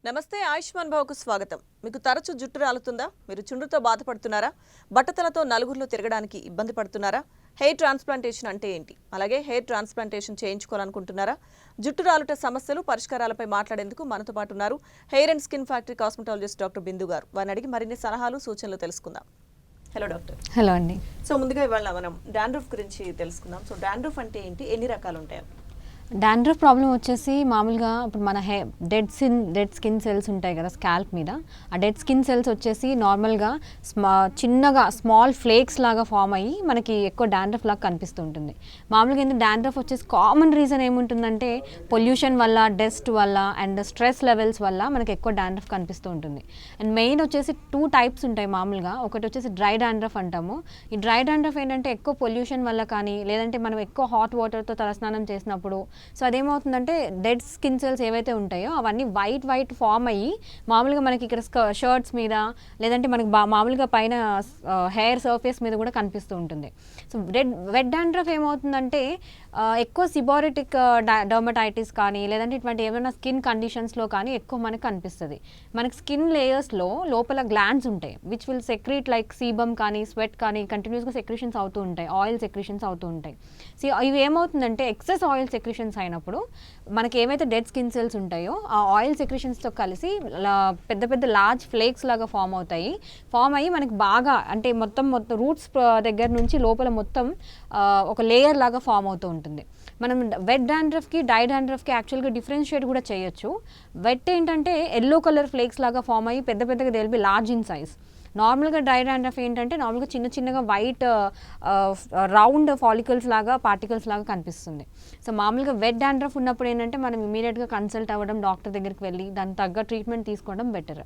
నమస్తే ఆయుష్మాన్ భవకు స్వాగతం. మీకు తరచు జుట్టు రాలుతుందా? మీరు చుండ్రుతో బాధపడుతున్నారా? బట్టతలతో నలుగురిలో తిరగడానికి ఇబ్బంది పడుతున్నారా? హెయిర్ ట్రాన్స్ప్లాంటేషన్ అంటే ఏంటి? అలాగే హెయిర్ ట్రాన్స్ప్లాంటేషన్ చేయించుకోవాలనుకుంటున్నారా? జుట్టు రాలుట సమస్యలు పరిష్కారాలపై మాట్లాడేందుకు మనతో పాటు ఉన్నారు hair and skin factory cosmetologist doctor Bindu garu. వారిని అడిగి మరిన్ని సలహాలు సూచనలు తెలుసుకుందాం. Hello doctor. హలో అండి. సో ముందుగా ఇవాళ మనం డాండ్రఫ్ గురించి తెలుసుకుందాం. సో డాండ్రఫ్ అంటే ఏంటి? ఎన్ని రకాలు ఉంటాయి? డాండ్రఫ్ ప్రాబ్లం వచ్చేసి మామూలుగా ఇప్పుడు మన డెడ్ స్కిన్ సెల్స్ ఉంటాయి కదా స్కాల్ప్ మీద. ఆ డెడ్ స్కిన్ సెల్స్ వచ్చేసి నార్మల్గా చిన్నగా స్మాల్ ఫ్లేక్స్ లాగా ఫామ్ అయ్యి మనకి ఎక్కువ డాండ్రఫ్ లాగా కనిపిస్తూ ఉంటుంది. మామూలుగా ఏంటంటే డాండ్రఫ్ వచ్చేసి కామన్ రీజన్ ఏముంటుందంటే పొల్యూషన్ వల్ల, డస్ట్ వల్ల అండ్ స్ట్రెస్ లెవెల్స్ వల్ల మనకి ఎక్కువ డాండ్రఫ్ కనిపిస్తూ ఉంటుంది. అండ్ మెయిన్ వచ్చేసి 2 టైప్స్ ఉంటాయి మామూలుగా. ఒకటి వచ్చేసి డ్రై డాండ్రఫ్ అంటాము. ఈ డ్రై డాండ్రఫ్ ఏంటంటే ఎక్కువ పొల్యూషన్ వల్ల కానీ, లేదంటే మనం ఎక్కువ హాట్ వాటర్తో తలస్నానం చేసినప్పుడు సో అదేమవుతుందంటే డెడ్ స్కిన్ సెల్స్ ఏవైతే ఉంటాయో అవన్నీ వైట్ ఫామ్ అయ్యి మామూలుగా మనకి ఇక్కడ షర్ట్స్ మీద, లేదంటే మనకి మామూలుగా పైన హెయిర్ సర్ఫేస్ మీద కూడా కనిపిస్తూ ఉంటుంది. సో వెట్ డాండ్రఫ్ ఏమవుతుందంటే ఎక్కువ సిబారిటిక్ డర్మటైటిస్ కానీ, లేదంటే ఇటువంటి ఏమైనా స్కిన్ కండిషన్స్లో కానీ ఎక్కువ మనకు కనిపిస్తుంది. మనకి స్కిన్ లేయర్స్లో లోపల గ్లాండ్స్ ఉంటాయి which will secrete like sebum కానీ, స్వెట్ కానీ కంటిన్యూస్గా సెక్రీషన్స్ అవుతూ ఉంటాయి, ఆయిల్ సెక్రీషన్స్ అవుతూ ఉంటాయి. సో ఇవి ఏమవుతుందంటే ఎక్సెస్ ఆయిల్ సెక్రీషన్స్ అయినప్పుడు మనకి ఏవైతే డెడ్ స్కిన్ సెల్స్ ఉంటాయో ఆ ఆయిల్ సెక్రీషన్స్తో కలిసి పెద్ద లార్జ్ ఫ్లేక్స్ లాగా ఫామ్ అయ్యి మనకి బాగా అంటే మొత్తం రూట్స్ దగ్గర నుంచి లోపల మొత్తం ఒక లేయర్ లాగా ఫామ్ అవుతూ ఉంటుంది. మనం వెట్ డాండ్రఫ్కి డ్రై డాండ్రఫ్కి యాక్చువల్గా డిఫరెన్షియేట్ కూడా చేయొచ్చు. వెట్ ఏంటంటే ఎల్లో కలర్ ఫ్లేక్స్ లాగా ఫామ్ అయ్యి పెద్దగా they will be large in size. నార్మల్గా డ్రై డాండ్రఫ్ ఏంటంటే నార్మల్గా చిన్నగా వైట్ రౌండ్ ఫాలికల్స్ లాగా, పార్టికల్స్ లాగా కనిపిస్తుంది. సో మామూలుగా వెట్ డాండ్రఫ్ ఉన్నప్పుడు ఏంటంటే మనం ఇమీడియట్గా కన్సల్ట్ అవ్వడం, డాక్టర్ దగ్గరికి వెళ్ళి దానికి తగ్గ ట్రీట్మెంట్ తీసుకోవడం బెటర్.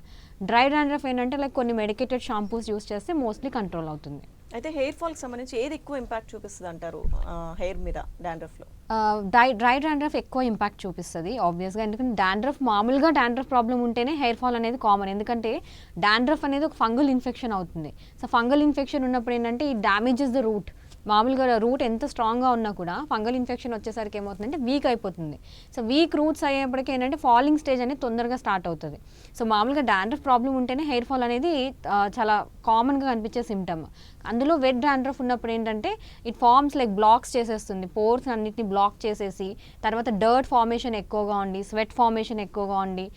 డ్రై డాండ్రఫ్ ఏంటంటే లైక్ కొన్ని మెడికేటెడ్ షాంపూస్ యూస్ చేస్తే మోస్ట్లీ కంట్రోల్ అవుతుంది. అయితే హెయిర్ ఫాల్కి సంబంధించి ఏది ఎక్కువ ఇంపాక్ట్ చూపిస్తుంది అంటారు హెయిర్ మీద డాండ్రఫ్లో? డ్రై డాండ్రఫ్ ఎక్కువ ఇంపాక్ట్ చూపిస్తుంది ఆబ్వియస్గా. ఎందుకంటే మామూలుగా డాండ్రఫ్ ప్రాబ్లం ఉంటేనే హెయిర్ ఫాల్ అనేది కామన్. ఎందుకంటే డాండ్రఫ్ అనేది ఒక ఫంగల్ ఇన్ఫెక్షన్ అవుతుంది. సో ఫంగల్ ఇన్ఫెక్షన్ ఉన్నప్పుడు ఏంటంటే ఈ డ్యామేజెస్ ద రూట్. మామూలుగా రూట్ ఎంత స్ట్రాంగ్గా ఉన్నా కూడా ఫంగల్ ఇన్ఫెక్షన్ వచ్చేసరికి ఏమవుతుందంటే వీక్ అయిపోతుంది. సో వీక్ రూట్స్ అయ్యేప్పటికీ ఏంటంటే ఫాలింగ్ స్టేజ్ అనేది తొందరగా స్టార్ట్ అవుతుంది. సో మామూలుగా డాండ్రఫ్ ప్రాబ్లం ఉంటేనే హెయిర్ ఫాల్ అనేది చాలా కామన్గా కనిపించే సిమ్టమ్. అందులో వెట్ డాండ్రఫ్ ఉన్నప్పుడు ఏంటంటే ఇట్ ఫార్మ్స్ లైక్ బ్లాక్స్ చేసేస్తుంది, పోర్స్ అన్నిటిని బ్లాక్ చేసేసి, తర్వాత డర్ట్ ఫార్మేషన్ ఎక్కువగా ఉండి, స్వెట్ ఫార్మేషన్ ఎక్కువగా ఉండి,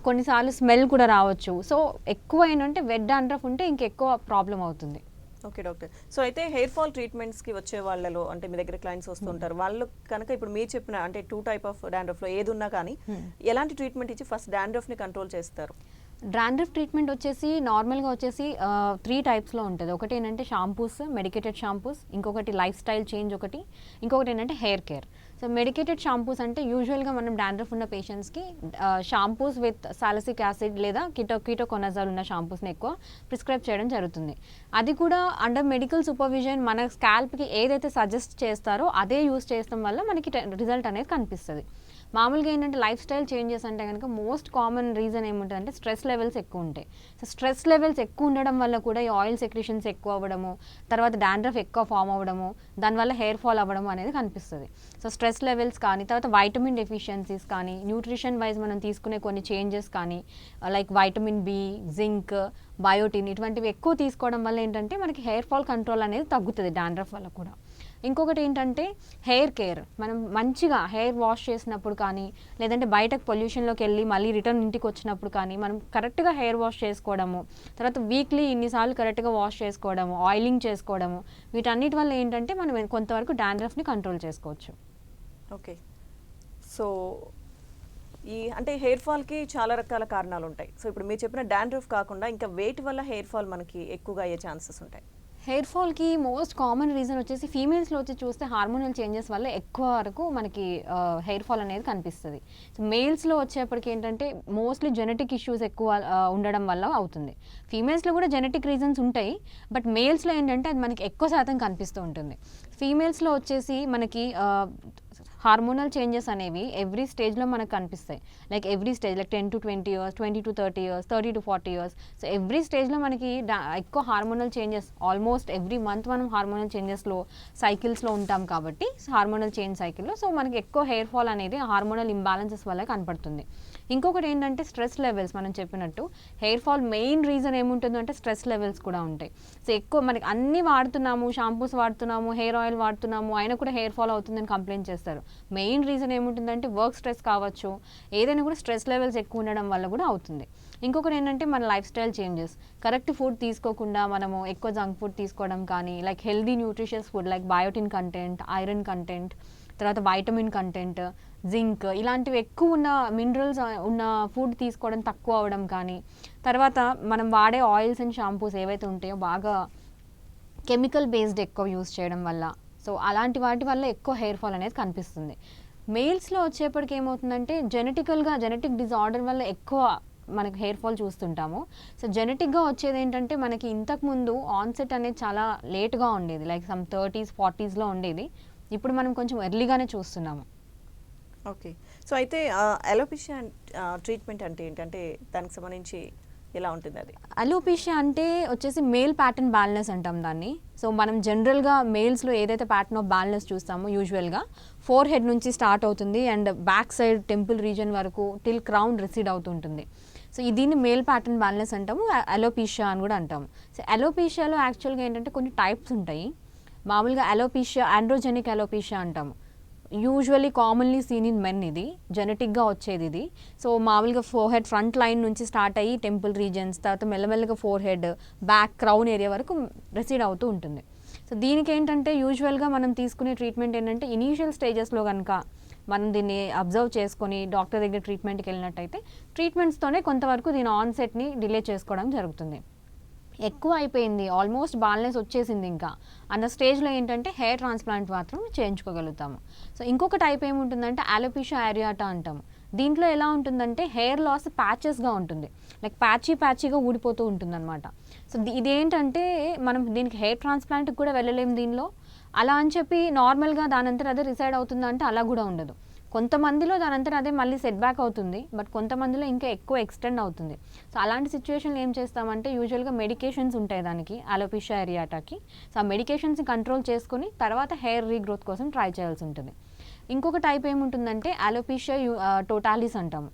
కొన్నిసార్లు స్మెల్ కూడా రావచ్చు. సో ఎక్కువ ఏంటంటే వెట్ డాండ్రఫ్ ఉంటే ఇంకెక్కువ ప్రాబ్లం అవుతుంది. Okay doctor. సో అయితే హెయిర్ ఫాల్ ట్రీట్మెంట్స్కి వచ్చే వాళ్ళలో అంటే మీ దగ్గర క్లయింట్స్ వస్తుంటారు, వాళ్ళు కనుక ఇప్పుడు మీరు చెప్పిన అంటే 2 టైప్ ఆఫ్ డాండ్రఫ్లో ఏది ఉన్నా కానీ ఎలాంటి ట్రీట్మెంట్ ఇచ్చి ఫస్ట్ డాండ్రఫ్ని కంట్రోల్ చేస్తారు? డాండ్రఫ్ ట్రీట్మెంట్ వచ్చేసి నార్మల్గా వచ్చేసి 3 టైప్స్లో ఉంటుంది. ఒకటి ఏంటంటే షాంపూస్, మెడికేటెడ్ షాంపూస్, ఇంకొకటి లైఫ్ స్టైల్ చేంజ్, ఇంకొకటి ఏంటంటే hair care. So medicated shampoos అంటే యూజువల్గా మనం డాండ్రఫ్ ఉన్న పేషెంట్స్కి షాంపూస్ విత్ సాలిసిక్ యాసిడ్ లేదా కీటోకొనజాల్ ఉన్న షాంపూస్ని ఎక్కువ ప్రిస్క్రైబ్ చేయడం జరుగుతుంది. అది కూడా అండర్ మెడికల్ సూపర్విజన్ మన స్కాల్ప్కి ఏదైతే సజెస్ట్ చేస్తారో అదే యూస్ చేయడం వల్ల మనకి రిజల్ట్ అనేది కనిపిస్తుంది. మామూలుగా ఏంటంటే లైఫ్ స్టైల్ చేంజెస్ అంటే కనుక మోస్ట్ కామన్ రీజన్ ఏముంటుందంటే స్ట్రెస్ లెవెల్స్ ఎక్కువ ఉంటాయి. సో స్ట్రెస్ లెవెల్స్ ఎక్కువ ఉండడం వల్ల కూడా ఈ ఆయిల్ సెక్రీషన్స్ ఎక్కువ అవ్వడము, తర్వాత డాండ్రఫ్ ఎక్కువ ఫామ్ అవ్వడము, దానివల్ల హెయిర్ ఫాల్ అవ్వడం అనేది కనిపిస్తుంది. సో స్ట్రెస్ లెవెల్స్ కానీ, తర్వాత వైటమిన్ డెఫిషియన్సీస్ కానీ, న్యూట్రిషన్ వైజ్ మనం తీసుకునే కొన్ని చేంజెస్ కానీ, like vitamin B, zinc, biotin ఇటువంటివి ఎక్కువ తీసుకోవడం వల్ల ఏంటంటే మనకి హెయిర్ ఫాల్ కంట్రోల్ అనేది తగ్గుతుంది డాండ్రఫ్ వల్ల కూడా. ఇంకొకటి ఏంటంటే హెయిర్ కేర్. మనం మంచిగా హెయిర్ వాష్ చేసినప్పుడు కానీ, లేదంటే బయటకు పొల్యూషన్లోకి వెళ్ళి మళ్ళీ రిటర్న్ ఇంటికి వచ్చినప్పుడు కానీ మనం కరెక్ట్గా హెయిర్ వాష్ చేసుకోవడము, తర్వాత వీక్లీ ఇన్నిసార్లు కరెక్ట్గా వాష్ చేసుకోవడము, ఆయిలింగ్ చేసుకోవడము, వీటన్నిటి వల్ల ఏంటంటే మనం కొంతవరకు డాండ్రఫ్ని కంట్రోల్ చేసుకోవచ్చు. ఓకే. సో అంటే హెయిర్ ఫాల్కి చాలా రకాల కారణాలు ఉంటాయి. సో ఇప్పుడు మీరు చెప్పిన డాండ్రఫ్ కాకుండా ఇంకా వేటి వల్ల హెయిర్ ఫాల్ మనకి ఎక్కువగా అయ్యే ఛాన్సెస్ ఉంటాయి? హెయిర్ ఫాల్కి మోస్ట్ కామన్ రీజన్ వచ్చేసి ఫీమేల్స్లో వచ్చి చూస్తే హార్మోనల్ చేంజెస్ వల్ల ఎక్కువ వరకు మనకి హెయిర్ ఫాల్ అనేది కనిపిస్తుంది. సో మేల్స్లో వచ్చేప్పటికి ఏంటంటే మోస్ట్లీ జెనెటిక్ ఇష్యూస్ ఎక్కువ ఉండడం వల్ల అవుతుంది. ఫీమేల్స్లో కూడా జెనెటిక్ రీజన్స్ ఉంటాయి, బట్ మేల్స్లో ఏంటంటే అది మనకి ఎక్కువ శాతం కనిపిస్తూ ఉంటుంది. ఫీమేల్స్లో వచ్చేసి మనకి హార్మోనల్ చేంజెస్ అనేవి ఎవ్రీ స్టేజ్లో మనకు కనిపిస్తాయి. Like every stage like 10 to 20 years, 20 to 30 years, 30 to 40 years. So every స్టేజ్లో మనకి ఎక్కువ hormonal changes almost every month మనం హార్మోనల్ చేంజెస్లో సైకిల్స్లో ఉంటాం కాబట్టి హార్మోనల్ చేంజ్ సైకిల్లో సో మనకి ఎక్కువ హెయిర్ ఫాల్ అనేది హార్మోనల్ ఇంబ్యాలెన్సెస్ వల్ల కనపడుతుంది. ఇంకొకటి ఏంటంటే స్ట్రెస్ లెవెల్స్. మనం చెప్పినట్టు హెయిర్ ఫాల్ మెయిన్ రీజన్ ఏముంటుందో అంటే స్ట్రెస్ లెవెల్స్ కూడా ఉంటాయి. సో ఎక్కువ మనకి అన్నీ వాడుతున్నాము, షాంపూస్ వాడుతున్నాము, హెయిర్ ఆయిల్ వాడుతున్నాము, అయినా కూడా హెయిర్ ఫాల్ అవుతుందని కంప్లైంట్ చేస్తారు. మెయిన్ రీజన్ ఏముంటుందంటే వర్క్ స్ట్రెస్ కావచ్చు, ఏదైనా కూడా స్ట్రెస్ లెవెల్స్ ఎక్కువ ఉండడం వల్ల కూడా అవుతుంది. ఇంకొకటి ఏంటంటే మన life style changes. Correct food తీసుకోకుండా మనము ఎక్కువ జంక్ ఫుడ్ తీసుకోవడం కానీ, like healthy nutritious food like biotin content, iron content, తర్వాత వైటమిన్ కంటెంట్, జింక్ ఇలాంటివి ఎక్కువ ఉన్న మినరల్స్ ఉన్న ఫుడ్ తీసుకోవడం తక్కువ అవ్వడం కానీ, తర్వాత మనం వాడే ఆయిల్స్ అండ్ షాంపూస్ ఏవైతే ఉంటాయో బాగా కెమికల్ బేస్డ్ ఎక్కువ యూస్ చేయడం వల్ల, సో అలాంటి వాటి వల్ల ఎక్కువ హెయిర్ ఫాల్ అనేది కనిపిస్తుంది. మేల్స్లో వచ్చేప్పటికి ఏమవుతుందంటే జెనెటిక్ డిజార్డర్ వల్ల ఎక్కువ మనకి హెయిర్ ఫాల్ చూస్తుంటాము. సో జెనెటిక్గా వచ్చేది ఏంటంటే మనకి ఇంతకుముందు ఆన్సెట్ అనేది చాలా లేట్గా ఉండేది, లైక్ సమ్ 30s, 40sలో ఉండేది. ఇప్పుడు మనం కొంచెం ఎర్లీగానే చూస్తున్నాము. ఓకే. సో అయితే అలోపేషియా ట్రీట్మెంట్ అంటే ఏంటంటే దానికి సంబంధించి ఎలా ఉంటుంది అది? అలోపేషియా అంటే వచ్చేసి మేల్ ప్యాటర్న్ బాల్నెస్ అంటాం దాన్ని. సో మనం జనరల్గా మేల్స్లో ఏదైతే ప్యాటర్న్ ఆఫ్ బాల్నెస్ చూస్తామో యూజువల్గా ఫోర్ హెడ్ నుంచి స్టార్ట్ అవుతుంది and back side temple reason వరకు టిల్ క్రౌన్ రిసీడ్ అవుతుంటుంది. సో దీన్ని మేల్ ప్యాటర్న్ బాల్నెస్ అంటాము, అలోపేషియా అని కూడా అంటాము. సో అలోపేషియాలో యాక్చువల్గా ఏంటంటే కొన్ని టైప్స్ ఉంటాయి. మామూలుగా అలోపేషియా ఆండ్రోజెనిక్ అలోపేషియా అంటాము. Usually commonly seen in men, ఇది జెనెటిక్గా వచ్చేది ఇది. సో మామూలుగా ఫోర్ హెడ్ ఫ్రంట్ లైన్ నుంచి స్టార్ట్ అయ్యి టెంపుల్ రీజన్స్, తర్వాత మెల్లమెల్లగా four head back crown area వరకు రెసీడ్ అవుతూ ఉంటుంది. సో దీనికి ఏంటంటే యూజువల్గా మనం తీసుకునే ట్రీట్మెంట్ ఏంటంటే ఇనీషియల్ స్టేజెస్లో కనుక మనం దీన్ని అబ్జర్వ్ చేసుకొని డాక్టర్ దగ్గర ట్రీట్మెంట్కి వెళ్ళినట్టయితే ట్రీట్మెంట్స్తోనే కొంతవరకు దీని ఆన్సెట్ని డిలే చేసుకోవడం జరుగుతుంది. ఎక్కువ అయిపోయింది, ఆల్మోస్ట్ బాల్నెస్ వచ్చేసింది ఇంకా అన్న స్టేజ్లో ఏంటంటే హెయిర్ ట్రాన్స్ప్లాంట్ మాత్రం చేయించుకోగలుగుతాము. సో ఇంకొక టైప్ ఏముంటుందంటే అలోపేషియా అరియాటా అంటాము. దీంట్లో ఎలా ఉంటుందంటే హెయిర్ లాస్ ప్యాచెస్గా ఉంటుంది, లైక్ ప్యాచీగా ఊడిపోతూ ఉంటుందన్నమాట. సో ఇదేంటంటే మనం దీనికి హెయిర్ ట్రాన్స్ప్లాంట్కి కూడా వెళ్ళలేము దీనిలో. అలా అని చెప్పి నార్మల్గా దానంతట అదే రిసైడ్ అవుతుందా అంటే అలా కూడా ఉండదు. కొంతమందిలో దానంతట అదే మళ్ళీ సెట్ బ్యాక్ అవుతుంది, బట్ కొంతమందిలో ఇంకా ఎక్కువ ఎక్స్టెండ్ అవుతుంది. సో అలాంటి సిచ్యువేషన్లో ఏం చేస్తామంటే యూజువల్గా మెడికేషన్స్ ఉంటాయి దానికి, అలోపేషియా అరియాటాకి. సో ఆ మెడికేషన్స్ని కంట్రోల్ చేసుకుని తర్వాత హెయిర్ రీగ్రోత్ కోసం ట్రై చేయాల్సి ఉంటుంది. ఇంకొక టైప్ ఏముంటుందంటే అలోపేషియా టోటాలిస్ అంటాము.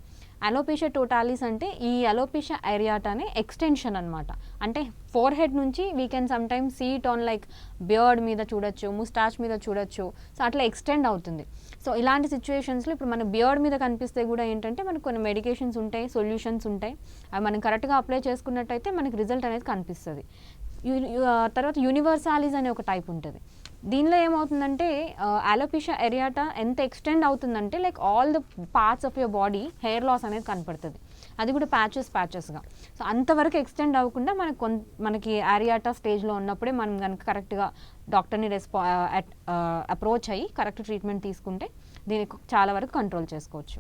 అలోపేషియా టోటాలిస్ అంటే ఈ అలోపేషియా అరియాటానే ఎక్స్టెన్షన్ అనమాట. అంటే ఫోర్ హెడ్ నుంచి we can sometimes see it on like beard మీద చూడొచ్చు, ముస్టాచ్ మీద చూడొచ్చు. సో అట్లా ఎక్స్టెండ్ అవుతుంది. సో ఇలాంటి సిచ్యువేషన్స్లో ఇప్పుడు మన బియర్డ్ మీద కనిపిస్తే కూడా ఏంటంటే మనకు కొన్ని మెడికేషన్స్ ఉంటాయి, సొల్యూషన్స్ ఉంటాయి, అవి మనం కరెక్ట్గా అప్లై చేసుకున్నట్టయితే మనకి రిజల్ట్ అనేది కనిపిస్తుంది. తర్వాత యూనివర్సాలిస్ అనే ఒక టైప్ ఉంటుంది. దీనిలో ఏమవుతుందంటే అలోపేషియా అరియాటా ఎంత ఎక్స్టెండ్ అవుతుందంటే like all the parts of your body hair loss అనేది కనపడుతుంది, అది కూడా ప్యాచెస్గా. సో అంతవరకు ఎక్స్టెండ్ అవ్వకుండా మనకి అరియాటా స్టేజ్లో ఉన్నప్పుడే మనం కనుక కరెక్ట్గా డాక్టర్ని అప్రోచ్ అయ్యి కరెక్ట్ ట్రీట్మెంట్ తీసుకుంటే దీనికి చాలా వరకు కంట్రోల్ చేసుకోవచ్చు.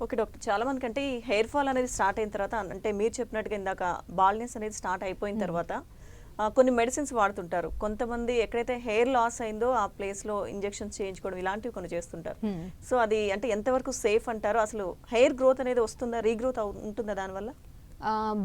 ఓకే డాక్టర్, చాలా మందికి అంటే ఈ హెయిర్ ఫాల్ అనేది స్టార్ట్ అయిన తర్వాత, అంటే మీరు చెప్పినట్టుగా ఇందాక బాల్నెస్ అనేది స్టార్ట్ అయిపోయిన తర్వాత కొన్ని మెడిసిన్స్ వాడుతుంటారు. కొంతమంది ఎక్కడైతే హెయిర్ లాస్ అయిందో ఆ ప్లేస్లో ఇంజెక్షన్స్ చేయించుకోవడం ఇలాంటివి కొన్ని చేస్తుంటారు. సో అది అంటే ఎంతవరకు సేఫ్ అంటారు? అసలు హెయిర్ గ్రోత్ అనేది వస్తుందా, రీగ్రోత్ ఉంటుందా దానివల్ల?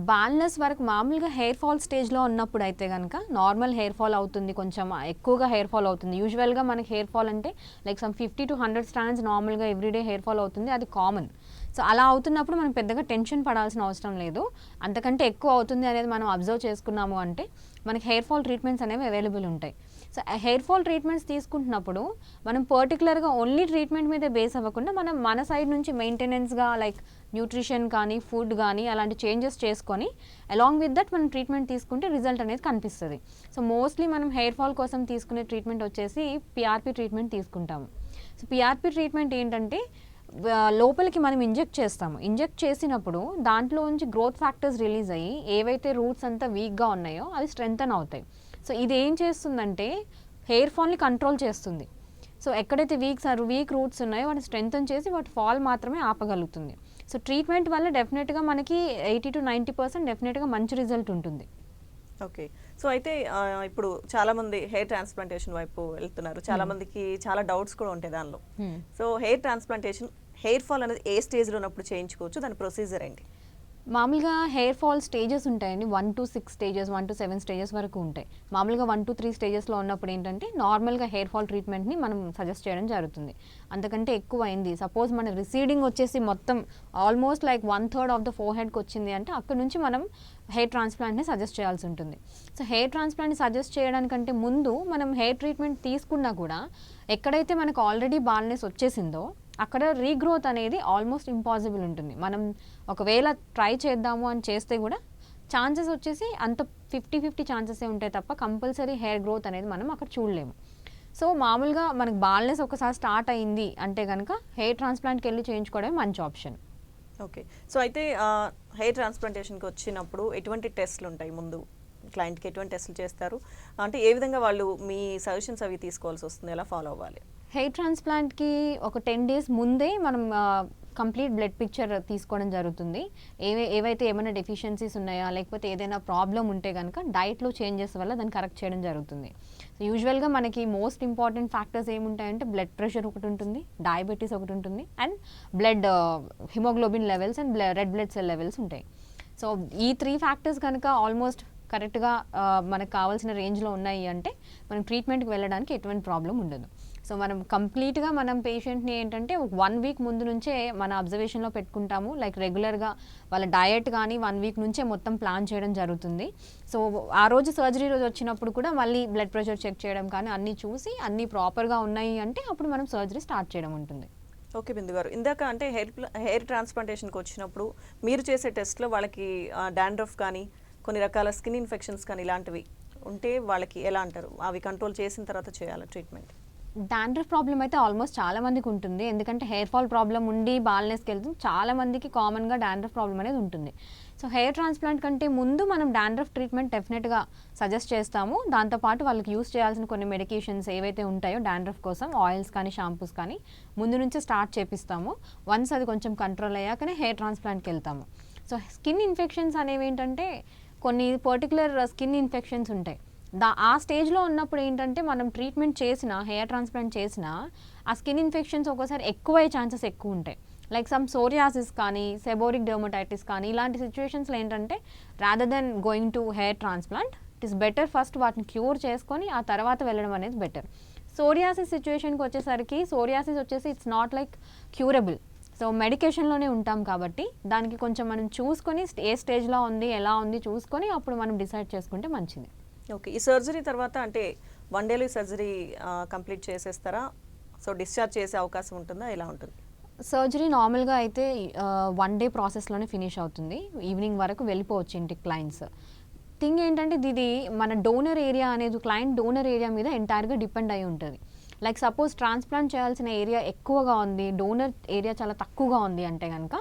బాల్నెస్ వరకు మామూలుగా హెయిర్ ఫాల్ స్టేజ్లో ఉన్నప్పుడు అయితే కనుక నార్మల్ హెయిర్ ఫాల్ అవుతుంది, కొంచెం ఎక్కువగా హెయిర్ ఫాల్ అవుతుంది. యూజువల్గా మనకి హెయిర్ ఫాల్ అంటే లైక్ సమ్ 50 to 100 strands నార్మల్గా ఎవ్రీడే హెయిర్ ఫాల్ అవుతుంది, అది కామన్. సో అలా అవుతున్నప్పుడు మనం పెద్దగా టెన్షన్ పడాల్సిన అవసరం లేదు. అంతకంటే ఎక్కువ అవుతుంది అనేది మనం అబ్జర్వ్ చేసుకున్నాము అంటే మనకి హెయిర్ ఫాల్ ట్రీట్మెంట్స్ అనేవి అవైలబుల్ ఉంటాయి. సో హెయిర్ ఫాల్ ట్రీట్మెంట్స్ తీసుకుంటున్నప్పుడు మనం పర్టికులర్గా ఓన్లీ ట్రీట్మెంట్ మీద బేస్ అవ్వకుండా మనం మన సైడ్ నుంచి మెయింటెనెన్స్గా లైక్ న్యూట్రిషన్ కానీ ఫుడ్ కానీ అలాంటి చేంజెస్ చేసుకొని అలాంగ్ విత్ దట్ మనం ట్రీట్మెంట్ తీసుకుంటే రిజల్ట్ అనేది కనిపిస్తుంది. సో మోస్ట్లీ మనం హెయిర్ ఫాల్ కోసం తీసుకునే ట్రీట్మెంట్ వచ్చేసి పిఆర్పి ట్రీట్మెంట్ తీసుకుంటాము. సో పిఆర్పి ట్రీట్మెంట్ ఏంటంటే లోపలికి మనం ఇంజెక్ట్ చేస్తాము. ఇంజెక్ట్ చేసినప్పుడు దాంట్లో నుంచి గ్రోత్ ఫ్యాక్టర్స్ రిలీజ్ అయ్యి ఏవైతే రూట్స్ అంతా వీక్గా ఉన్నాయో అవి స్ట్రెంగ్తన్ అవుతాయి. సో ఇది ఏం చేస్తుందంటే హెయిర్ ఫాల్ని కంట్రోల్ చేస్తుంది. సో ఎక్కడైతే వీక్ రూట్స్ ఉన్నాయో వాటిని స్ట్రెంగ్తన్ చేసి వాటి ఫాల్ మాత్రమే ఆపగలుగుతుంది. సో ట్రీట్మెంట్ వల్ల డెఫినెట్గా మనకి 80 to 90% డెఫినెట్గా మంచి రిజల్ట్ ఉంటుంది. ఓకే. సో అయితే ఇప్పుడు చాలా మంది హెయిర్ ట్రాన్స్‌ప్లాంటేషన్ వైపు వెళ్తున్నారు. చాలా మందికి చాలా డౌట్స్ కూడా ఉంటాయి దానిలో. So hair transplantation hair fall అనేది ఏ స్టేజ్‌లో ఉన్నప్పుడు చేయించుకోవచ్చు? దాని ప్రొసీజర్ ఏంటి? మామూలుగా హెయిర్ ఫాల్ స్టేజెస్ ఉంటాయండి. 1-6 స్టేజెస్, 1-7 స్టేజెస్ వరకు ఉంటాయి. మామూలుగా 1-3 స్టేజెస్లో ఉన్నప్పుడు ఏంటంటే నార్మల్గా హెయిర్ ఫాల్ ట్రీట్మెంట్ని మనం సజెస్ట్ చేయడం జరుగుతుంది. అంతకంటే ఎక్కువ అయింది, సపోజ్ మన రిసీడింగ్ వచ్చేసి మొత్తం ఆల్మోస్ట్ లైక్ 1/3 ఆఫ్ ద ఫోర్ హెడ్కి వచ్చింది అంటే అక్కడ నుంచి మనం హెయిర్ ట్రాన్స్ప్లాంట్ని సజెస్ట్ చేయాల్సి ఉంటుంది. సో హెయిర్ ట్రాన్స్ప్లాంట్ని సజెస్ట్ చేయడానికంటే ముందు మనం హెయిర్ ట్రీట్మెంట్ తీసుకున్నా కూడా ఎక్కడైతే మనకు ఆల్రెడీ బాల్నెస్ వచ్చేసిందో అక్కడ రీగ్రోత్ అనేది ఆల్మోస్ట్ ఇంపాసిబుల్ ఉంటుంది. మనం ఒకవేళ ట్రై చేద్దాము అని చేస్తే కూడా ఛాన్సెస్ వచ్చేసి అంత 50-50 ఛాన్సెసే ఉంటాయి తప్ప కంపల్సరీ హెయిర్ గ్రోత్ అనేది మనం అక్కడ చూడలేము. సో మామూలుగా మనకు బాల్నెస్ ఒకసారి స్టార్ట్ అయింది అంటే కనుక హెయిర్ ట్రాన్స్ప్లాంట్కి వెళ్ళి చేయించుకోవడమే మంచి ఆప్షన్. ఓకే. సో అయితే హెయిర్ ట్రాన్స్‌ప్లాంటేషన్‌కి వచ్చినప్పుడు ఎటువంటి టెస్ట్‌లు ఉంటాయి ముందు? క్లయింట్‌కి ఎటువంటి టెస్ట్‌లు చేస్తారు? అంటే ఏ విధంగా వాళ్ళు మీ సజెషన్స్ అవి తీసుకోవాల్సి వస్తుంది? ఎలా ఫాలో అవ్వాలి? హెయిర్ ట్రాన్స్ప్లాంట్కి ఒక 10 డేస్ ముందే మనం కంప్లీట్ బ్లడ్ పిక్చర్ తీసుకోవడం జరుగుతుంది. ఏవైతే ఏమైనా డెఫిషియన్సీస్ ఉన్నాయా లేకపోతే ఏదైనా ప్రాబ్లం ఉంటే కనుక డైట్లో చేంజెస్ వల్ల దాన్ని కరెక్ట్ చేయడం జరుగుతుంది. యూజువల్గా మనకి మోస్ట్ ఇంపార్టెంట్ ఫ్యాక్టర్స్ ఏముంటాయంటే బ్లడ్ ప్రెషర్ ఒకటి ఉంటుంది, డయాబెటీస్ ఒకటి ఉంటుంది, and blood haemoglobin levels and red blood cell levels ఉంటాయి. సో ఈ 3 ఫ్యాక్టర్స్ కనుక ఆల్మోస్ట్ కరెక్ట్గా మనకు కావాల్సిన రేంజ్లో ఉన్నాయి అంటే మనం ట్రీట్మెంట్కి వెళ్ళడానికి ఎటువంటి ప్రాబ్లం ఉండదు. సో మనం కంప్లీట్గా మనం పేషెంట్ని ఏంటంటే 1 వీక్ ముందు నుంచే మన అబ్జర్వేషన్లో పెట్టుకుంటాము. లైక్ రెగ్యులర్గా వాళ్ళ డయట్ కానీ 1 వీక్ నుంచే మొత్తం ప్లాన్ చేయడం జరుగుతుంది. సో ఆ రోజు సర్జరీ రోజు వచ్చినప్పుడు కూడా మళ్ళీ బ్లడ్ ప్రెషర్ చెక్ చేయడం కానీ అన్నీ చూసి అన్నీ ప్రాపర్గా ఉన్నాయి అంటే అప్పుడు మనం సర్జరీ స్టార్ట్ చేయడం ఉంటుంది. ఓకే బిందు గారు, ఇందాక అంటే హెయిర్ ట్రాన్స్‌ప్లాంటేషన్‌కి వచ్చినప్పుడు మీరు చేసే టెస్ట్‌లో వాళ్ళకి డాండ్రఫ్ కానీ కొన్ని రకాల స్కిన్ ఇన్ఫెక్షన్స్ కానీ ఇలాంటివి ఉంటే వాళ్ళకి ఎలా అంటారు? అవి కంట్రోల్ చేసిన తర్వాత చేయాలా ట్రీట్మెంట్? డాండ్రఫ్ ప్రాబ్లం అయితే ఆల్మోస్ట్ చాలా మందికి ఉంటుంది. ఎందుకంటే హెయిర్ ఫాల్ ప్రాబ్లం ఉండి బాల్నెస్కి వెళ్తుంది చాలా మందికి కామన్గా డాండ్రఫ్ ప్రాబ్లం అనేది ఉంటుంది. సో హెయిర్ ట్రాన్స్ప్లాంట్ కంటే ముందు మనం డాండ్రఫ్ ట్రీట్మెంట్ డెఫినెట్గా సజెస్ట్ చేస్తాము. దాంతోపాటు వాళ్ళకి యూస్ చేయాల్సిన కొన్ని మెడికేషన్స్ ఏవైతే ఉంటాయో డాండ్రఫ్ కోసం ఆయిల్స్ కానీ షాంపూస్ కానీ ముందు నుంచే స్టార్ట్ చేపిస్తాము. వన్స్ అది కొంచెం కంట్రోల్ అయ్యాకనే హెయిర్ ట్రాన్స్ప్లాంట్కి వెళ్తాము. సో స్కిన్ ఇన్ఫెక్షన్స్ అనేవి ఏంటంటే కొన్ని పర్టికులర్ స్కిన్ ఇన్ఫెక్షన్స్ ఉంటాయి. ఆ స్టేజ్లో ఉన్నప్పుడు ఏంటంటే మనం ట్రీట్మెంట్ చేసిన హెయిర్ ట్రాన్స్ప్లాంట్ చేసిన ఆ స్కిన్ ఇన్ఫెక్షన్స్ ఒక్కోసారి ఎక్కువయ్యే ఛాన్సెస్ ఎక్కువ ఉంటాయి. లైక్ సమ్ సోరియాసిస్ కానీ సెబోరిక్ డెర్మటైటిస్ కానీ ఇలాంటి సిచ్యువేషన్స్లో ఏంటంటే rather than going to hair transplant it is better first వాటిని క్యూర్ చేసుకొని ఆ తర్వాత వెళ్ళడం అనేది బెటర్. సోరియాసిస్ సిచ్యువేషన్కి వచ్చేసరికి సోరియాసిస్ వచ్చేసి it's not like curable. So మెడికేషన్లోనే ఉంటాం కాబట్టి దానికి కొంచెం మనం చూసుకొని ఏ స్టేజ్లో ఉంది ఎలా ఉంది చూసుకొని అప్పుడు మనం డిసైడ్ చేసుకుంటే మంచిది. ఓకే. ఈ సర్జరీ తర్వాత అంటే 1 డేలో ఈ సర్జరీ కంప్లీట్ చేసేస్తారా? సో డిశ్చార్జ్ చేసే అవకాశం ఉంటుందా? ఎలా ఉంటుంది? సర్జరీ నార్మల్గా అయితే 1 డే ప్రాసెస్లోనే ఫినిష్ అవుతుంది. ఈవినింగ్ వరకు వెళ్ళిపోవచ్చు ఇంటికి క్లయింట్స్. థింగ్ ఏంటంటే ఇది మన డోనర్ ఏరియా అనేది క్లయింట్ డోనర్ ఏరియా మీద ఎంటైర్గా డిపెండ్ అయి ఉంటుంది. లైక్ సపోజ్ ట్రాన్స్ప్లాంట్ చేయాల్సిన ఏరియా ఎక్కువగా ఉంది, డోనర్ ఏరియా చాలా తక్కువగా ఉంది అంటే కనుక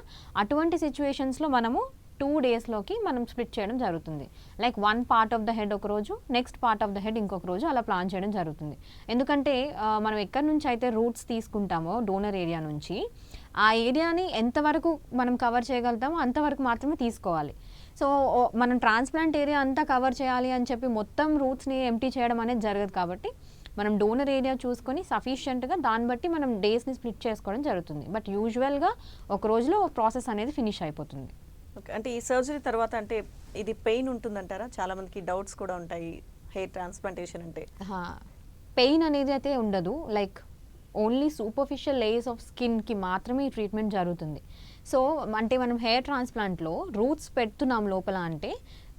అటువంటి సిచ్యువేషన్స్లో మనము 2 డేస్లోకి మనం స్ప్లిట్ చేయడం జరుగుతుంది. Like 1 part of the head ఒక రోజు, next part of the head ఇంకొక రోజు అలా ప్లాన్ చేయడం జరుగుతుంది. ఎందుకంటే మనం ఎక్కడి నుంచి అయితే రూట్స్ తీసుకుంటామో డోనర్ ఏరియా నుంచి ఆ ఏరియాని ఎంతవరకు మనం కవర్ చేయగలుగుతామో అంతవరకు మాత్రమే తీసుకోవాలి. సో మనం ట్రాన్స్ప్లాంట్ ఏరియా అంతా కవర్ చేయాలి అని చెప్పి మొత్తం రూట్స్ని ఎంటీ చేయడం అనేది జరగదు. కాబట్టి మనం డోనర్ ఏరియా చూసుకొని సఫిషియెంట్గా దాన్ని బట్టి మనం డేస్ని స్ప్లిట్ చేసుకోవడం జరుగుతుంది. బట్ యూజువల్గా ఒక రోజులో ప్రాసెస్ అనేది ఫినిష్ అయిపోతుంది. ఓకే. అంటే ఈ సర్జరీ తర్వాత అంటే ఇది పెయిన్ ఉంటుందంటారా? చాలా మందికి డౌట్స్ కూడా ఉంటాయి హెయిర్ ట్రాన్స్ప్లాంటేషన్ అంటే. పెయిన్ అనేది అయితే ఉండదు. Like only superficial layers of స్కిన్కి మాత్రమే ఈ ట్రీట్మెంట్ జరుగుతుంది. సో అంటే మనం హెయిర్ ట్రాన్స్ప్లాంట్లో రూట్స్ పెడుతున్నాం లోపల అంటే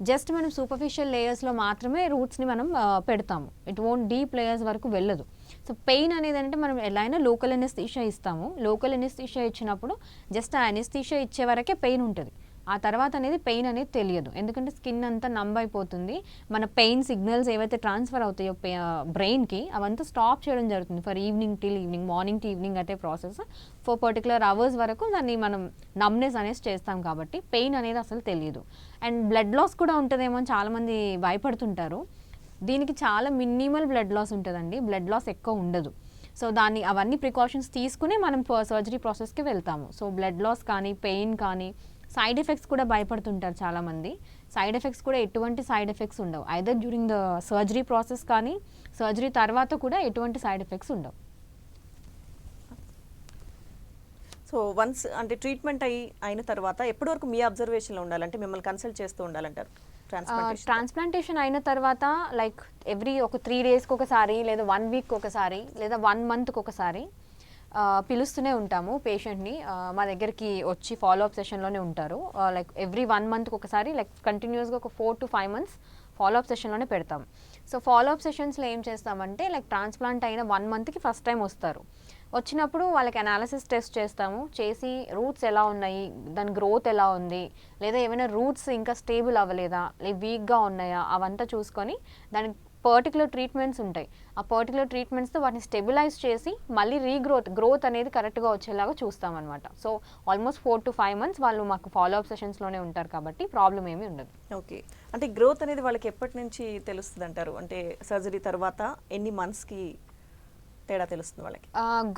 జస్ట్ మనం సూపర్ఫిషియల్ లేయర్స్లో మాత్రమే రూట్స్ని మనం పెడతాము. ఇట్ వోంట్ డీప్ లేయర్స్ వరకు వెళ్ళదు. సో పెయిన్ అనేది అంటే మనం ఎలా అయినా లోకల్ ఎనెస్థీషియా ఇస్తాము. లోకల్ ఎనెస్థీషియా ఇచ్చినప్పుడు జస్ట్ ఆ ఎనెస్థీషియా ఇచ్చే వరకే పెయిన్ ఉంటుంది. ఆ తర్వాత అనేది పెయిన్ అనేది తెలియదు. ఎందుకంటే స్కిన్ అంతా నంబ్ అయిపోతుంది. మన పెయిన్ సిగ్నల్స్ ఏవైతే ట్రాన్స్ఫర్ అవుతాయో బ్రెయిన్కి అవంతా స్టాప్ చేయడం జరుగుతుంది for evening till evening, morning to evening అయితే ప్రాసెస్ ఫర్ పర్టికులర్ అవర్స్ వరకు దాన్ని మనం నమ్నెస్ అనేది చేస్తాం కాబట్టి పెయిన్ అనేది అసలు తెలియదు. అండ్ బ్లడ్ లాస్ కూడా ఉంటుందేమో అని చాలామంది భయపడుతుంటారు. దీనికి చాలా మినిమల్ బ్లడ్ లాస్ ఉంటుందండి. బ్లడ్ లాస్ ఎక్కువ ఉండదు. సో అవన్నీ ప్రికాషన్స్ తీసుకుని మనం సర్జరీ ప్రాసెస్కి వెళ్తాము. సో బ్లడ్ లాస్ కానీ పెయిన్ కానీ సైడ్ ఎఫెక్ట్స్ కూడా భయపడుతుంటారు చాలామంది. సైడ్ ఎఫెక్ట్స్ కూడా ఎటువంటి సైడ్ ఎఫెక్ట్స్ ఉండవు. Either during the surgery process కానీ సర్జరీ తర్వాత కూడా ఎటువంటి సైడ్ ఎఫెక్ట్స్ ఉండవు. సో వన్స్ అంటే ట్రీట్మెంట్ అయిన తర్వాత ఎప్పటి వరకు మీ అబ్జర్వేషన్లో ఉండాలంటే మిమ్మల్ని కన్సల్ట్ చేస్తూ ఉండాలంటారు ట్రాన్స్ప్లాంటేషన్ అయిన తర్వాత లైక్ ఎవ్రీ ఒక 3 డేస్కి ఒకసారి లేదా 1 వీక్ ఒకసారి లేదా 1 మంత్కి ఒకసారి పిలుస్తూనే ఉంటాము పేషెంట్ని. మా దగ్గరికి వచ్చి ఫాలోఅప్ సెషన్లోనే ఉంటారు. లైక్ ఎవ్రీ 1 మంత్కి ఒకసారి లైక్ కంటిన్యూస్గా ఒక 4 to 5 months ఫాలోఅప్ సెషన్లోనే పెడతాం. సో ఫాలోఅప్ సెషన్స్లో ఏం చేస్తామంటే లైక్ ట్రాన్స్ప్లాంట్ అయిన 1 మంత్కి ఫస్ట్ టైం వస్తారు. వచ్చినప్పుడు వాళ్ళకి అనాలిసిస్ టెస్ట్ చేస్తాము. చేసి రూట్స్ ఎలా ఉన్నాయి, దాని గ్రోత్ ఎలా ఉంది, లేదా ఏమైనా రూట్స్ ఇంకా స్టేబుల్ అవ్వలేదా, లేదా వీక్గా ఉన్నాయా, అవంతా చూసుకొని దానికి పర్టికులర్ ట్రీట్మెంట్స్ ఉంటాయి. ఆ పర్టికులర్ ట్రీట్మెంట్స్తో వాటిని స్టెబిలైజ్ చేసి మళ్ళీ గ్రోత్ అనేది కరెక్ట్గా వచ్చేలాగా చూస్తామన్నమాట. సో ఆల్మోస్ట్ 4 to 5 months వాళ్ళు మాకు ఫాలోఅప్ సెషన్స్లోనే ఉంటారు కాబట్టి ప్రాబ్లం ఏమీ ఉండదు. ఓకే, అంటే గ్రోత్ అనేది వాళ్ళకి ఎప్పటి నుంచి తెలుస్తుంది అంటారు? అంటే సర్జరీ తర్వాత ఎన్ని మంత్స్కి తేడా తెలుస్తుంది వాళ్ళకి?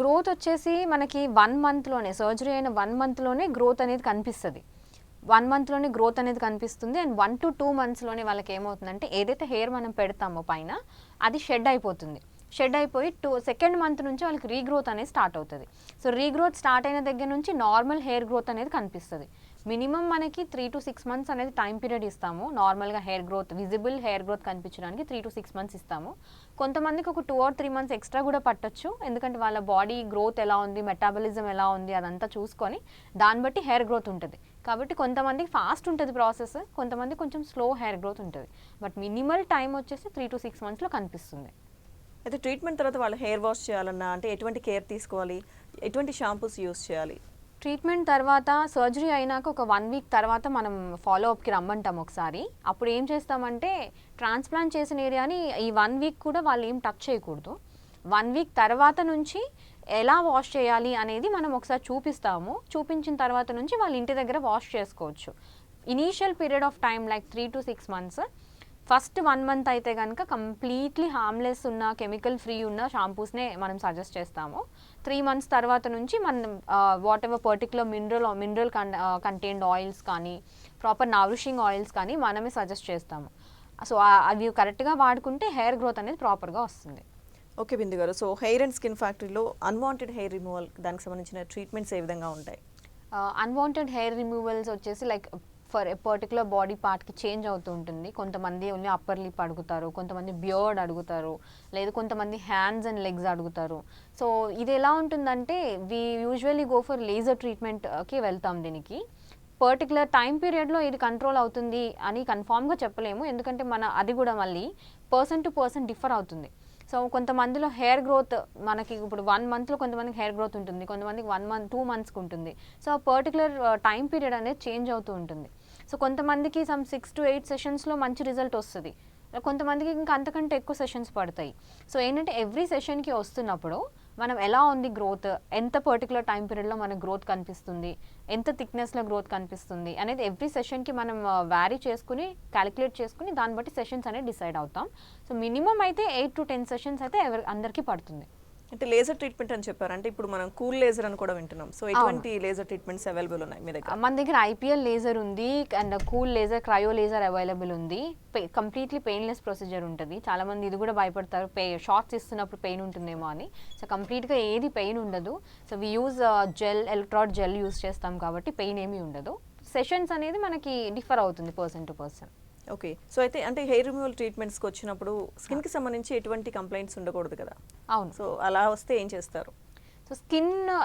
గ్రోత్ వచ్చేసి మనకి 1 monthలోనే, సర్జరీ అయిన 1 monthలోనే గ్రోత్ అనేది కనిపిస్తుంది. 1 monthలోనే గ్రోత్ అనేది కనిపిస్తుంది. అండ్ 1 to 2 monthsలోనే వాళ్ళకి ఏమవుతుందంటే ఏదైతే హెయిర్ మనం పెడతామో పైన అది షెడ్ అయిపోతుంది. షెడ్ అయిపోయి సెకండ్ మంత్ నుంచి వాళ్ళకి రీగ్రోత్ అనేది స్టార్ట్ అవుతుంది. సో రీగ్రోత్ స్టార్ట్ అయిన దగ్గర నుంచి నార్మల్ హెయిర్ గ్రోత్ అనేది కనిపిస్తుంది. మినిమం మనకి 3 to 6 months అనేది టైం పీరియడ్ ఇస్తాము. నార్మల్గా hair growth, visible hair growth కనిపించడానికి 3 to 6 months ఇస్తాము. కొంతమందికి ఒక 2 or 3 months ఎక్స్ట్రా కూడా పట్టొచ్చు. ఎందుకంటే వాళ్ళ బాడీ గ్రోత్ ఎలా ఉంది, మెటాబలిజం ఎలా ఉంది అదంతా చూసుకొని దాన్ని బట్టి హెయిర్ గ్రోత్ ఉంటుంది. కాబట్టి కొంతమందికి ఫాస్ట్ ఉంటుంది ప్రాసెస్, కొంతమంది కొంచెం స్లో హెయిర్ గ్రోత్ ఉంటుంది. బట్ మినిమల్ టైం వచ్చేసి 3 to 6 monthsలో కనిపిస్తుంది. అయితే ట్రీట్మెంట్ తర్వాత వాళ్ళు హెయిర్ వాష్ చేయాలన్నా అంటే ఎటువంటి కేర్ తీసుకోవాలి, ఎటువంటి షాంపూస్ యూస్ చేయాలి? ట్రీట్మెంట్ తర్వాత సర్జరీ అయినాక ఒక 1 week తర్వాత మనం ఫాలోఅప్కి రమ్మంటాం ఒకసారి. అప్పుడు ఏం చేస్తామంటే ట్రాన్స్ప్లాంట్ చేసిన ఏరియాని ఈ 1 week కూడా వాళ్ళు ఏం టచ్ చేయకూడదు. 1 week తర్వాత నుంచి ఎలా వాష్ చేయాలి అనేది మనం ఒకసారి చూపిస్తాము. చూపించిన తర్వాత నుంచి వాళ్ళ ఇంటి దగ్గర వాష్ చేసుకోవచ్చు. Initial period of time like 3 to 6 months. First 1 month అయితే కనుక కంప్లీట్లీ హార్మ్లెస్ ఉన్న, కెమికల్ ఫ్రీ ఉన్న షాంపూస్నే మనం సజెస్ట్ చేస్తాము. 3 months తర్వాత నుంచి మనం what ever particular mineral contained oils కానీ, ప్రాపర్ నరిషింగ్ ఆయిల్స్ కానీ మనమే సజెస్ట్ చేస్తాము. సో అవి కరెక్ట్గా వాడుకుంటే హెయిర్ గ్రోత్ అనేది ప్రాపర్గా వస్తుంది. ఓకే బిందు గారు, సో హెయిర్ అండ్ స్కిన్ ఫ్యాక్టరీలో అన్వాంటెడ్ హెయిర్ రిమూవల్ దానికి సంబంధించిన ట్రీట్మెంట్స్ ఏ విధంగా ఉంటాయి? అన్వాంటెడ్ హెయిర్ రిమూవల్స్ వచ్చేసి like for a particular body పార్ట్కి చేంజ్ అవుతూ ఉంటుంది. కొంతమంది ఓన్లీ అప్పర్ లిప్ అడుగుతారు, కొంతమంది బియర్డ్ అడుగుతారు, లేదు కొంతమంది హ్యాండ్స్ అండ్ లెగ్స్ అడుగుతారు. సో ఇది ఎలా ఉంటుందంటే we usually go for laser ట్రీట్మెంట్కి వెళ్తాం. దీనికి పర్టికులర్ టైం పీరియడ్లో ఇది కంట్రోల్ అవుతుంది అని కన్ఫామ్గా చెప్పలేము. ఎందుకంటే అది కూడా మళ్ళీ పర్సన్ టు పర్సన్ డిఫర్ అవుతుంది. సో కొంతమందిలో హెయిర్ గ్రోత్ మనకి ఇప్పుడు 1 monthలో కొంతమందికి హెయిర్ గ్రోత్ ఉంటుంది, కొంతమందికి 1 month 2 monthsకి ఉంటుంది. సో పర్టికులర్ టైం పీరియడ్ అనేది చేంజ్ అవుతూ ఉంటుంది. సో కొంతమందికి 6 to 8 sessions మంచి రిజల్ట్ వస్తుంది, కొంతమందికి ఇంకా అంతకంటే ఎక్కువ సెషన్స్ పడతాయి. సో ఏంటంటే ఎవ్రీ సెషన్కి వస్తున్నప్పుడు మనం ఎలా ఉంది గ్రోత్, ఎంత పర్టికులర్ టైం పీరియడ్లో మనకు గ్రోత్ కనిపిస్తుంది, ఎంత థిక్నెస్లో గ్రోత్ కనిపిస్తుంది అనేది ఎవ్రీ సెషన్కి మనం వ్యారీ చేసుకుని క్యాలిక్యులేట్ చేసుకుని దాన్ని బట్టి సెషన్స్ అనేది డిసైడ్ అవుతాం. సో మినిమం అయితే 8 to 10 sessions అయితే అందరికీ పడుతుంది. అంటే లేజర్ ట్రీట్మెంట్ అని చెప్పారు, అంటే ఇప్పుడు మనం కూల్ లేజర్ అని కూడా వింటున్నాం. సో ఎటువంటి లేజర్ ట్రీట్మెంట్స్ అవైలబుల్ ఉన్నాయి మీ దగ్గర? మన దగ్గర ఐపీఎల్ లేజర్ ఉంది and cool laser, cryo laser available ఉంది. కంప్లీట్లీ పెయిన్లెస్ ప్రొసీజర్ ఉంటుంది. చాలా మంది ఇది కూడా భయపడతారు, షార్ట్స్ ఇస్తున్నప్పుడు పెయిన్ ఉంటుందేమో అని. సో కంప్లీట్గా ఏది పెయిన్ ఉండదు. So we use electrode gel use చేస్తాం కాబట్టి పెయిన్ ఏమీ ఉండదు. సెషన్స్ అనేది మనకి డిఫర్ అవుతుంది person to person. Okay, so అయితే అంటే హెయిర్ రిమూవల్ ట్రీట్మెంట్స్కి వచ్చినప్పుడు స్కిన్కి సంబంధించి ఎటువంటి కంప్లైంట్స్ ఉండకూడదు కదా? అవును. సో అలా వస్తే ఏం చేస్తారు? సో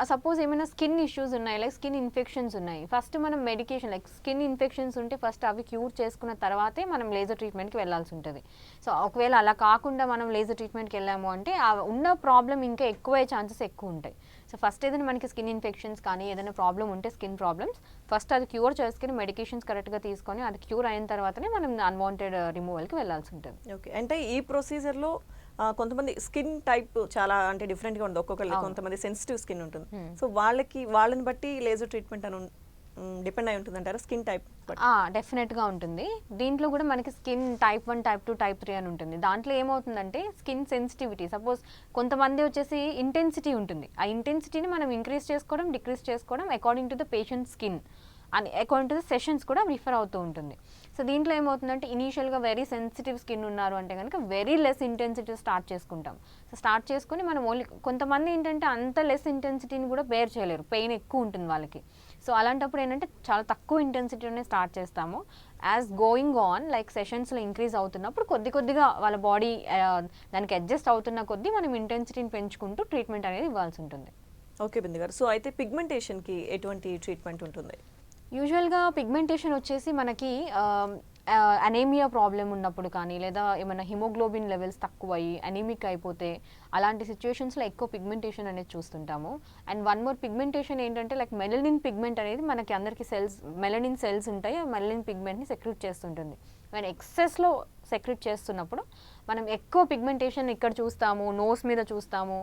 సపోజ్ ఏమైనా స్కిన్ ఇష్యూస్ ఉన్నాయి, లైక్ స్కిన్ ఇన్ఫెక్షన్స్ ఉన్నాయి, ఫస్ట్ మనం మెడికేషన్ లైక్ స్కిన్ ఇన్ఫెక్షన్స్ ఉంటే ఫస్ట్ అవి క్యూర్ చేసుకున్న తర్వాతే మనం లేజర్ ట్రీట్మెంట్కి వెళ్ళాల్సి ఉంటుంది. సో ఒకవేళ అలా కాకుండా మనం లేజర్ ట్రీట్మెంట్కి వెళ్ళాము అంటే ఉన్న ప్రాబ్లం ఇంకా ఎక్కువయ్యే ఛాన్సెస్ ఎక్కువ ఉంటాయి. సో ఫస్ట్ ఏదైనా మనకి స్కిన్ ఇన్ఫెక్షన్స్ కానీ ఏదైనా ప్రాబ్లం ఉంటే స్కిన్ ప్రాబ్లమ్స్ ఫస్ట్ అది క్యూర్ చేసుకుని మెడికేషన్స్ కరెక్ట్గా తీసుకొని అది క్యూర్ అయిన తర్వాతనే మనం అన్వాంటెడ్ రిమూవల్కి వెళ్ళాల్సి ఉంటుంది. ఓకే, అంటే ఈ ప్రొసీజర్లో కొంతమంది స్కిన్ టైప్ చాలా అంటే డిఫరెంట్గా ఉంటుంది ఒక్కొక్కరికి. కొంతమంది సెన్సిటివ్ స్కిన్ ఉంటుంది. సో వాళ్ళని బట్టి లేజర్ ట్రీట్మెంట్ అని డిపెండ్ అయి ఉంటుంది అంటారా స్కిన్ టైప్? డెఫినెట్గా ఉంటుంది. దీంట్లో కూడా మనకి స్కిన్ టైప్ 1, టైప్ 2, టైప్ 3 అని ఉంటుంది. దాంట్లో ఏమవుతుందంటే స్కిన్ సెన్సిటివిటీ, సపోజ్ కొంతమంది వచ్చేసి ఇంటెన్సిటీ ఉంటుంది. ఆ ఇంటెన్సిటీని మనం ఇంక్రీజ్ చేసుకోవడం, డిక్రీజ్ చేసుకోవడం according to the patient skin. అని అకార్డింగ్ టు ద సెషన్స్ కూడా రిఫర్ అవుతూ ఉంటుంది. సో దీంట్లో ఏమవుతుందంటే ఇనీషియల్గా వెరీ సెన్సిటివ్ స్కిన్ ఉన్నారు అంటే కనుక వెరీ లెస్ ఇంటెన్సిటీ స్టార్ట్ చేసుకుంటాం. సో స్టార్ట్ చేసుకొని మనం ఓన్లీ కొంతమంది ఏంటంటే అంత లెస్ ఇంటెన్సిటీని కూడా బేర్ చేయలేరు, పెయిన్ ఎక్కువ ఉంటుంది వాళ్ళకి. సో అలాంటప్పుడు ఏంటంటే చాలా తక్కువ ఇంటెన్సిటీనే స్టార్ట్ చేస్తాము. యాజ్ గోయింగ్ ఆన్ లైక్ సెషన్స్లో ఇంక్రీజ్ అవుతున్నప్పుడు కొద్దిగా వాళ్ళ బాడీ దానికి అడ్జస్ట్ అవుతున్న కొద్దీ మనం ఇంటెన్సిటీని పెంచుకుంటూ ట్రీట్మెంట్ అనేది ఇవ్వాల్సి ఉంటుంది. ఓకే బిందు గారు, సో అయితే పిగ్మెంటేషన్కి ఎటువంటి ట్రీట్మెంట్ ఉంటుంది? యూజువల్గా పిగ్మెంటేషన్ వచ్చేసి మనకి అనేమియా ప్రాబ్లం ఉన్నప్పుడు కానీ లేదా ఏమైనా హిమోగ్లోబిన్ లెవెల్స్ తక్కువయ్యి అనీమిక్ అయిపోతే అలాంటి సిచ్యువేషన్స్లో ఎక్కువ పిగ్మెంటేషన్ అనేది చూస్తుంటాము. అండ్ వన్ మోర్ పిగ్మెంటేషన్ ఏంటంటే లైక్ మెలనిన్ పిగ్మెంట్ అనేది మనకి అందరికీ మెలనిన్ సెల్స్ ఉంటాయి, ఆ మెలనిన్ పిగ్మెంట్ని సెక్రెట్ చేస్తుంటుంది. అండ్ ఎక్సెస్లో సెక్రెట్ చేస్తున్నప్పుడు మనం ఎక్కువ పిగ్మెంటేషన్ ఇక్కడ చూస్తాము, నోస్ మీద చూస్తాము,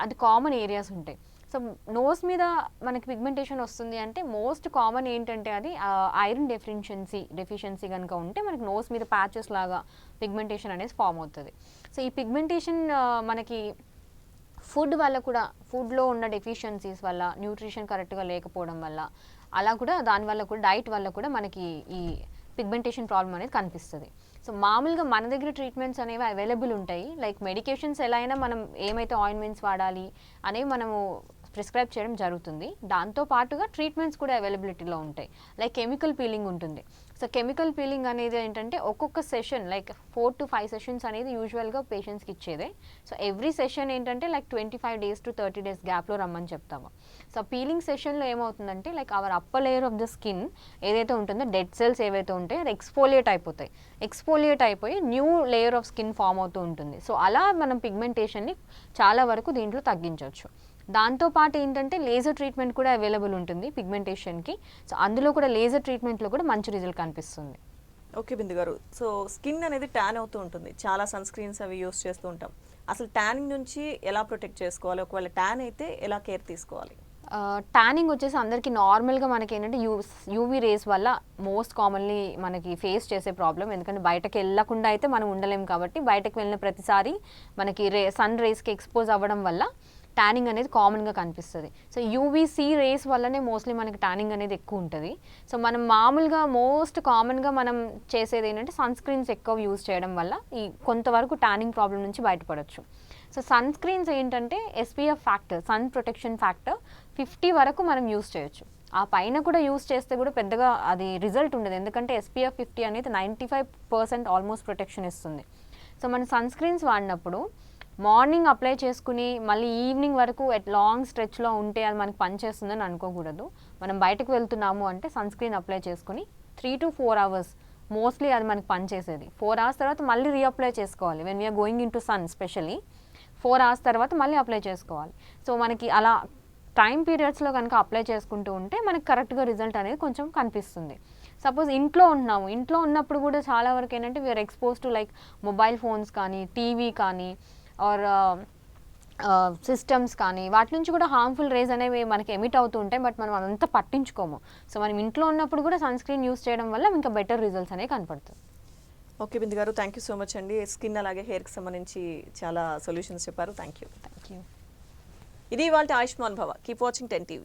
అది కామన్ ఏరియాస్ ఉంటాయి. సో నోస్ మీద మనకి పిగ్మెంటేషన్ వస్తుంది అంటే మోస్ట్ కామన్ ఏంటంటే అది ఐరన్ డెఫిషియన్సీ కనుక ఉంటే మనకి నోస్ మీద ప్యాచెస్ లాగా పిగ్మెంటేషన్ అనేది ఫామ్ అవుతుంది. సో ఈ పిగ్మెంటేషన్ మనకి ఫుడ్ వల్ల కూడా, ఫుడ్లో ఉన్న డెఫిషియన్సీస్ వల్ల, న్యూట్రిషన్ కరెక్ట్గా లేకపోవడం వల్ల, అలా కూడా దానివల్ల కూడా డైట్ వల్ల కూడా మనకి ఈ పిగ్మెంటేషన్ ప్రాబ్లం అనేది కనిపిస్తుంది. సో మామూలుగా మన దగ్గర ట్రీట్మెంట్స్ అనేవి అవైలబుల్ ఉంటాయి. లైక్ మెడికేషన్స్ ఎలా అయినా మనం ఏమైతే ఆయింట్మెంట్స్ వాడాలి అనేవి మనము ప్రిస్క్రైబ్ చేయడం జరుగుతుంది. దాంతో పాటుగా ట్రీట్మెంట్స్ కూడా అవైలబిలిటీలో ఉంటాయి. లైక్ కెమికల్ పీలింగ్ ఉంటుంది. సో కెమికల్ పీలింగ్ అనేది ఏంటంటే ఒక్కొక్క సెషన్ లైక్ 4 to 5 సెషన్స్ అనేది యూజువల్గా పేషెంట్స్కి ఇచ్చేదే. సో ఎవ్రీ సెషన్ ఏంటంటే లైక్ 25 days to 30 days గ్యాప్లో రమ్మని చెప్తాము. సో పీలింగ్ సెషన్లో ఏమవుతుందంటే like our upper layer of the skin ఏదైతే ఉంటుందో డెడ్ సెల్స్ ఏవైతే ఉంటాయో అది ఎక్స్ఫోలియేట్ అయిపోయి new layer of skin form అవుతూ ఉంటుంది. సో అలా మనం పిగ్మెంటేషన్ని చాలా వరకు దీంట్లో తగ్గించవచ్చు. దాంతోపాటు ఏంటంటే లేజర్ ట్రీట్మెంట్ కూడా అవైలబుల్ ఉంటుంది పిగ్మెంటేషన్కి. సో అందులో కూడా లేజర్ ట్రీట్మెంట్లో కూడా మంచి రిజల్ట్ కనిపిస్తుంది. ఓకే బిందు గారు, సో స్కిన్ అనేది ట్యాన్ అవుతూ ఉంటుంది, చాలా సన్ స్క్రీన్స్ అవి యూస్ చేస్తూ ఉంటాం. అసలు ట్యానింగ్ నుంచి ఎలా ప్రొటెక్ట్ చేసుకోవాలి, ఒకవేళ ట్యాన్ అయితే ఎలా కేర్ తీసుకోవాలి? ట్యానింగ్ వచ్చేసి అందరికీ నార్మల్గా మనకి ఏంటంటే యూవీ రేస్ వల్ల మోస్ట్ కామన్లీ మనకి ఫేస్ చేసే ప్రాబ్లం. ఎందుకంటే బయటకు వెళ్ళకుండా అయితే మనం ఉండలేం కాబట్టి బయటకు వెళ్ళిన ప్రతిసారి మనకి సన్ రేస్కి ఎక్స్పోజ్ అవ్వడం వల్ల ట్యానింగ్ అనేది కామన్గా కనిపిస్తుంది. సో యూవీసీ రేస్ వల్లనే మోస్ట్లీ మనకి ట్యానింగ్ అనేది ఎక్కువ ఉంటుంది. సో మనం మామూలుగా మోస్ట్ కామన్గా మనం చేసేది ఏంటంటే సన్ స్క్రీన్స్ ఎక్కువ యూజ్ చేయడం వల్ల ఈ కొంతవరకు ట్యానింగ్ ప్రాబ్లం నుంచి బయటపడవచ్చు. సో సన్ స్క్రీన్స్ ఏంటంటే SPF factor, sun protection factor 50 వరకు మనం యూజ్ చేయొచ్చు. ఆ పైన కూడా యూజ్ చేస్తే కూడా పెద్దగా అది రిజల్ట్ ఉండదు. ఎందుకంటే SPF 50 అనేది 95% ఆల్మోస్ట్ ప్రొటెక్షన్ ఇస్తుంది. సో మన సన్ స్క్రీన్స్ వాడినప్పుడు మార్నింగ్ అప్లై చేసుకుని మళ్ళీ ఈవినింగ్ వరకు లాంగ్ స్ట్రెచ్లో ఉంటే అది మనకి పనిచేస్తుందని అనుకోకూడదు. మనం బయటకు వెళ్తున్నాము అంటే సన్ స్క్రీన్ అప్లై చేసుకుని 3 to 4 hours మోస్ట్లీ అది మనకి పనిచేసేది. 4 hours తర్వాత మళ్ళీ రీఅప్లై చేసుకోవాలి. When we are going into sun specially 4 hours తర్వాత మళ్ళీ అప్లై చేసుకోవాలి. సో మనకి అలా టైం పీరియడ్స్లో కనుక అప్లై చేసుకుంటూ ఉంటే మనకి కరెక్ట్గా రిజల్ట్ అనేది కొంచెం కనిపిస్తుంది. సపోజ్ ఇంట్లో ఉన్నప్పుడు కూడా చాలా వరకు ఏంటంటే we are expose to like mobile phones కానీ, టీవీ కానీ ఆర్ సిస్టమ్స్ కానీ, వాటి నుంచి కూడా హార్మ్ఫుల్ రేస్ అనేవి మనకి ఎమిట్ అవుతూ ఉంటాయి. బట్ మనం అదంతా పట్టించుకోము. సో మనం ఇంట్లో ఉన్నప్పుడు కూడా సన్ స్క్రీన్ యూస్ చేయడం వల్ల ఇంకా బెటర్ రిజల్ట్స్ అనేవి కనపడుతుంది. ఓకే బిందు గారు, థ్యాంక్ యూ సో మచ్ అండి. స్కిన్ అలాగే హెయిర్కి సంబంధించి చాలా సొల్యూషన్స్ చెప్పారు. Thank you. Thank you. ఇది ఇవాళ ఆయుష్మాన్ భవ. Keep watching 10 TV.